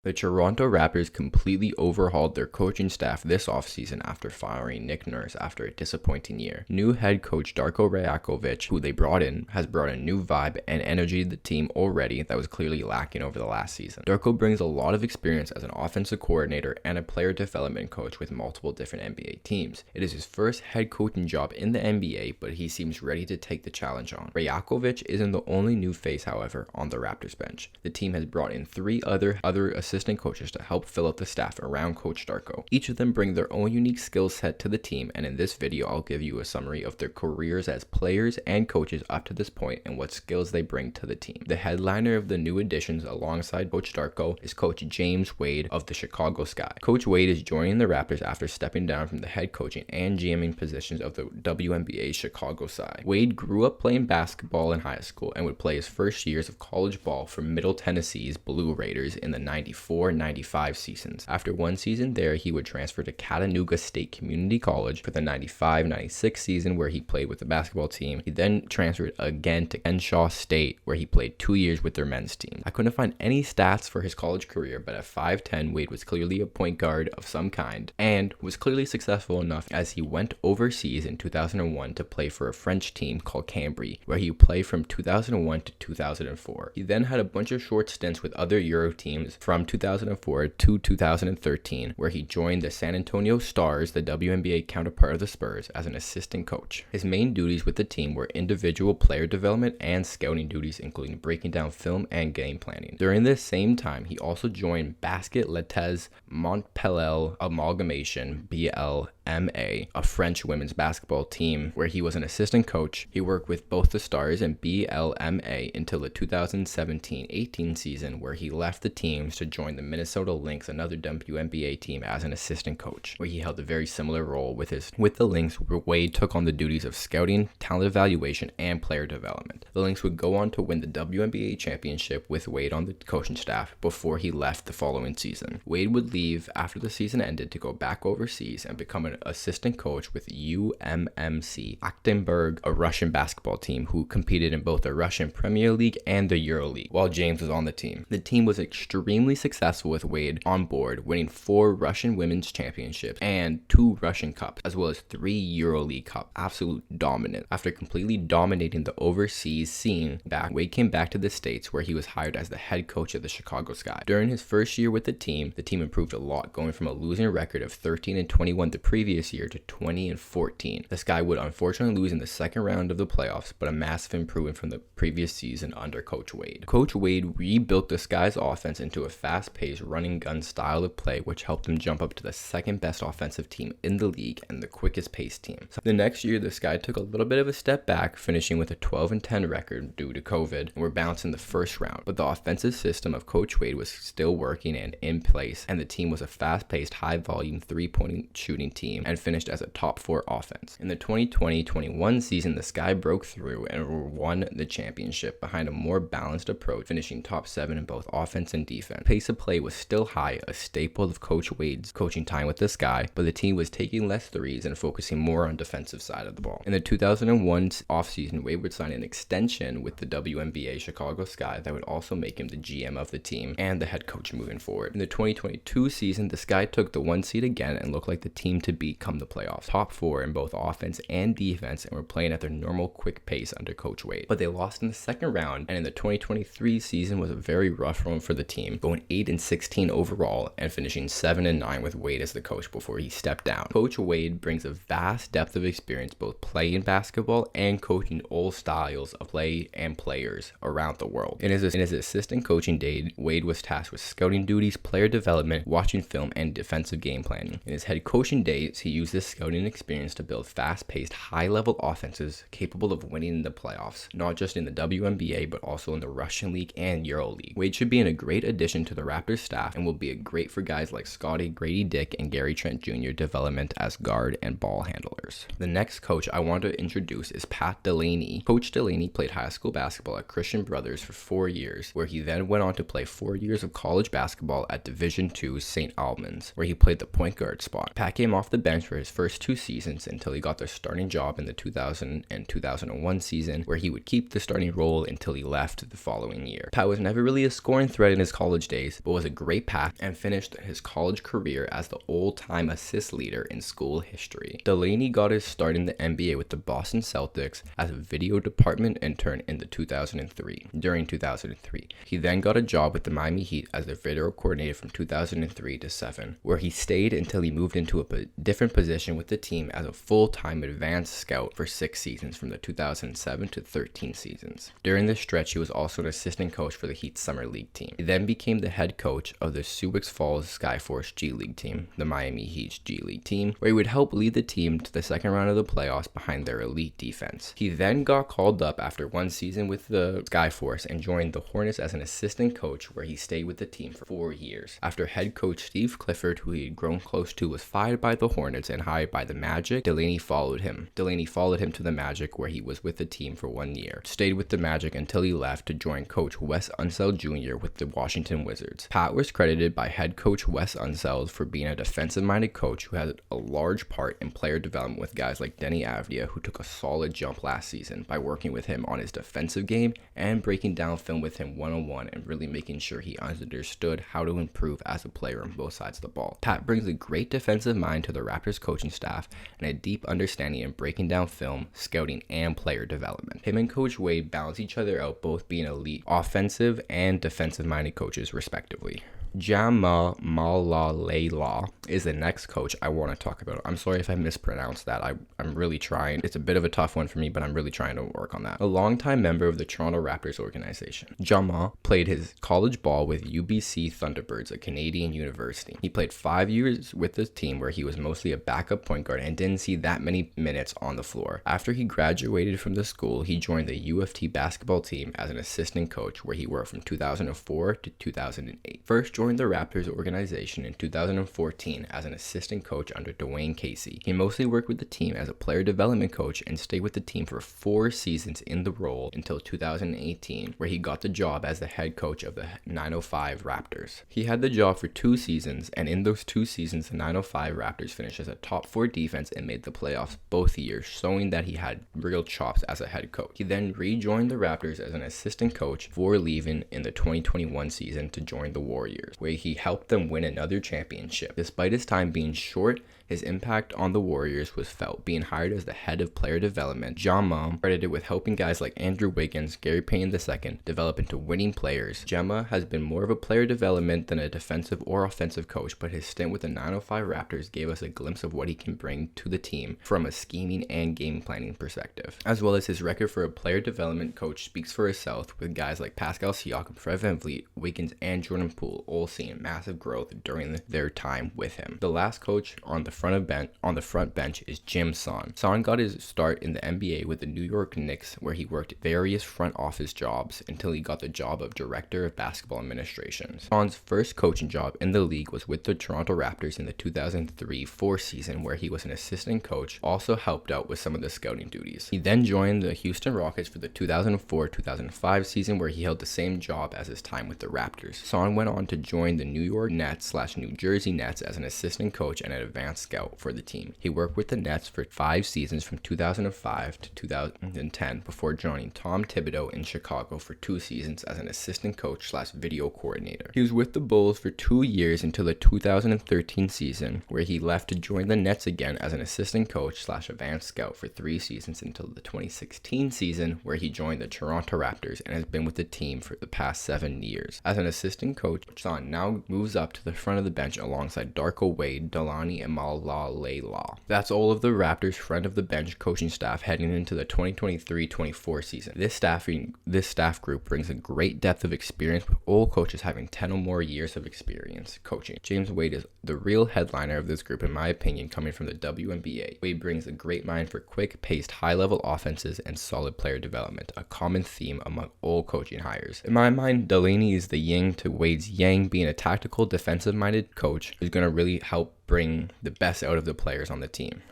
The Toronto Raptors completely overhauled their coaching staff this offseason after firing Nick Nurse after a disappointing year. New head coach Darko Rajakovic, who they brought in, has brought a new vibe and energy to the team already that was clearly lacking over the last season. Darko brings a lot of experience as an offensive coordinator and a player development coach with multiple different NBA teams. It is his first head coaching job in the NBA, but he seems ready to take the challenge on. Rajakovic isn't the only new face, however, on the Raptors bench. The team has brought in three other assistant coaches to help fill out the staff around Coach Darko. Each of them bring their own unique skill set to the team, and in this video I'll give you a summary of their careers as players and coaches up to this point and what skills they bring to the team. The headliner of the new additions alongside Coach Darko is Coach James Wade of the Chicago Sky. Coach Wade is joining the Raptors after stepping down from the head coaching and GMing positions of the WNBA Chicago Sky. Wade grew up playing basketball in high school and would play his first years of college ball for Middle Tennessee's Blue Raiders in the 94-95 seasons. After one season there, he would transfer to Chattanooga State Community College for the 95-96 season where he played with the basketball team. He then transferred again to Crenshaw State where he played 2 years with their men's team. I couldn't find any stats for his college career, but at 5'10", Wade was clearly a point guard of some kind and was clearly successful enough as he went overseas in 2001 to play for a French team called Cambry, where he played from 2001 to 2004. He then had a bunch of short stints with other Euro teams from 2004 to 2013, where he joined the San Antonio Stars, the WNBA counterpart of the Spurs, as an assistant coach. His main duties with the team were individual player development and scouting duties, including breaking down film and game planning. During this same time, he also joined Basket Lattes Montpellier Amalgamation BLMA, a French women's basketball team where he was an assistant coach. He worked with both the Stars and BLMA until the 2017-18 season, where he left the teams to join the Minnesota Lynx, another WNBA team, as an assistant coach, where he held a very similar role with the Lynx, where Wade took on the duties of scouting, talent evaluation, and player development. The Lynx would go on to win the WNBA championship with Wade on the coaching staff before he left the following season. Wade would leave after the season ended to go back overseas and become an assistant coach with UMMC Aktenberg, a Russian basketball team who competed in both the Russian Premier League and the Euro League, while James was on the team. The team was extremely successful with Wade on board, winning 4 Russian women's championships and 2 Russian Cups, as well as 3 Euro League Cups. Absolute dominance. After completely dominating the overseas scene, Wade came back to the States, where he was hired as the head coach of the Chicago Sky. During his first year with the team improved a lot, going from a losing record of 13-21 the previous year to 20-14. The Sky would unfortunately lose in the second round of the playoffs, but a massive improvement from the previous season under Coach Wade. Coach Wade rebuilt the Sky's offense into a fast-paced running gun style of play, which helped them jump up to the second best offensive team in the league and the quickest paced team. So the next year, the Sky took a little bit of a step back, finishing with a 12-10 record due to COVID, and were bounced in the first round. But the offensive system of Coach Wade was still working and in place, and the team was a fast-paced, high-volume three-point shooting team and finished as a top 4 offense. In the 2020-21 season, the Sky broke through and won the championship behind a more balanced approach, finishing top 7 in both offense and defense. Pace of play was still high, a staple of Coach Wade's coaching time with the Sky, but the team was taking less threes and focusing more on defensive side of the ball. In the 2001 offseason, Wade would sign an extension with the WNBA Chicago Sky that would also make him the GM of the team and the head coach moving forward. In the 2022 season, the Sky took the 1 seed again and looked like the team to beat come the playoffs. Top 4 in both offense and defense, and were playing at their normal quick pace under Coach Wade. But they lost in the second round, and in the 2023 season was a very rough run for the team, going 8-16 overall and finishing 7-9 with Wade as the coach before he stepped down. Coach Wade brings a vast depth of experience both playing basketball and coaching all styles of play and players around the world. In his assistant coaching days, Wade was tasked with scouting duties, player development, watching film, and defensive game planning. In his head coaching days, he used this scouting experience to build fast-paced, high-level offenses capable of winning in the playoffs, not just in the WNBA, but also in the Russian League and Euro League. Wade should be a great addition to the Raptors staff and will be great for guys like Scotty, Grady Dick, and Gary Trent Jr. development as guard and ball handlers. The next coach I want to introduce is Pat Delaney. Coach Delaney played high school basketball at Christian Brothers for 4 years, where he then went on to play 4 years of college basketball at Division II St. Albans, where he played the point guard spot. Pat came off the the bench for his first 2 seasons until he got the starting job in the 2000 and 2001 season, where he would keep the starting role until he left the following year. Pat was never really a scoring threat in his college days, but was a great passer and finished his college career as the all-time assist leader in school history. Delaney got his start in the NBA with the Boston Celtics as a video department intern in the 2003. During 2003, he then got a job with the Miami Heat as their video coordinator from 2003 to 7, where he stayed until he moved into a different position with the team as a full-time advanced scout for 6 seasons from the 2007 to 13 seasons. During this stretch, he was also an assistant coach for the Heat's Summer League team. He then became the head coach of the Sioux Falls Skyforce G League team, the Miami Heat's G League team, where he would help lead the team to the second round of the playoffs behind their elite defense. He then got called up after 1 season with the Skyforce and joined the Hornets as an assistant coach, where he stayed with the team for 4 years. After head coach Steve Clifford, who he had grown close to, was fired by the Hornets and hired by the Magic, Delaney followed him. Delaney followed him to the Magic, where he was with the team for 1 year. Stayed with the Magic until he left to join coach Wes Unseld Jr. with the Washington Wizards. Pat was credited by head coach Wes Unseld for being a defensive-minded coach who had a large part in player development with guys like Denny Avdia, who took a solid jump last season by working with him on his defensive game and breaking down film with him one-on-one and really making sure he understood how to improve as a player on both sides of the ball. Pat brings a great defensive mind to the Raptors coaching staff and a deep understanding in breaking down film, scouting, and player development. Him and Coach Wade balance each other out, both being elite offensive and defensive-minded coaches, respectively. Jama Malalela is the next coach I want to talk about. I'm sorry if I mispronounced that. I'm really trying. It's a bit of a tough one for me, but I'm really trying to work on that. A longtime member of the Toronto Raptors organization, Jama played his college ball with UBC Thunderbirds, a Canadian university. He played 5 years with the team, where he was mostly a backup point guard and didn't see that many minutes on the floor. After he graduated from the school, he joined the UFT basketball team as an assistant coach, where he worked from 2004 to 2008. First joined the Raptors organization in 2014 as an assistant coach under Dwayne Casey. He mostly worked with the team as a player development coach and stayed with the team for 4 seasons in the role until 2018, where he got the job as the head coach of the 905 Raptors. He had the job for 2 seasons, and in those 2 seasons, the 905 Raptors finished as a top 4 defense and made the playoffs both years, showing that he had real chops as a head coach. He then rejoined the Raptors as an assistant coach before leaving in the 2021 season to join the Warriors, where he helped them win another championship. Despite his time being short, his impact on the Warriors was felt. Being hired as the head of player development, Gemma credited with helping guys like Andrew Wiggins, Gary Payton II develop into winning players. Gemma has been more of a player development than a defensive or offensive coach, but his stint with the 905 Raptors gave us a glimpse of what he can bring to the team from a scheming and game planning perspective, as well as his record for a player development coach speaks for itself, with guys like Pascal Siakam, Fred VanVleet, Wiggins, and Jordan Poole all seeing massive growth during their time with him. The last coach on the front bench is Jim Son. Son got his start in the NBA with the New York Knicks, where he worked various front office jobs until he got the job of Director of Basketball Administration. Son's first coaching job in the league was with the Toronto Raptors in the 2003-04 season, where he was an assistant coach, also helped out with some of the scouting duties. He then joined the Houston Rockets for the 2004-2005 season, where he held the same job as his time with the Raptors. Son went on to join the New York Nets/New Jersey Nets as an assistant coach and an advanced scout for the team. He worked with the Nets for 5 seasons from 2005 to 2010 before joining Tom Thibodeau in Chicago for 2 seasons as an assistant coach/video coordinator. He was with the Bulls for 2 years until the 2013 season, where he left to join the Nets again as an assistant coach/advanced scout for 3 seasons until the 2016 season, where he joined the Toronto Raptors and has been with the team for the past 7 years. As an assistant coach, Son now moves up to the front of the bench alongside Darko Wade, Delaney, and Malalela. That's all of the Raptors' front of the bench coaching staff heading into the 2023-24 season. This staff group brings a great depth of experience, with all coaches having 10 or more years of experience coaching. James Wade is the real headliner of this group, in my opinion, coming from the WNBA. Wade brings a great mind for quick-paced, high-level offenses and solid player development, a common theme among all coaching hires. In my mind, Delaney is the yin to Wade's yang, being a tactical, defensive-minded coach who's going to really help bring the best out of the players on the team.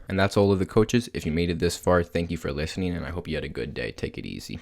And that's all of the coaches. If you made it this far, thank you for listening, and I hope you had a good day. Take it easy.